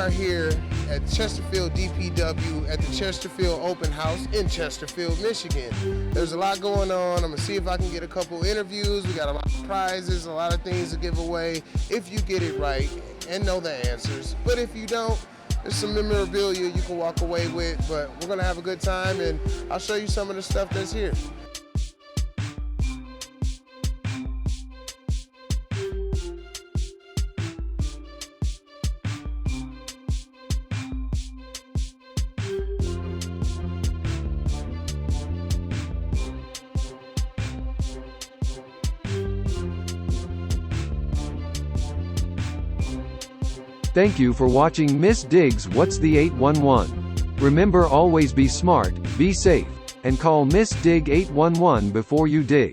are here at Chesterfield DPW at the Chesterfield Open House in Chesterfield, Michigan. There's a lot going on. I'm gonna see if I can get a couple interviews. We got a lot of prizes, a lot of things to give away if you get it right and know the answers. But if you don't, there's some memorabilia you can walk away with, but we're gonna have a good time and I'll show you some of the stuff that's here. Thank you for watching Miss Diggs What's the 811. Remember, always be smart, be safe, and call Miss Dig 811 before you dig.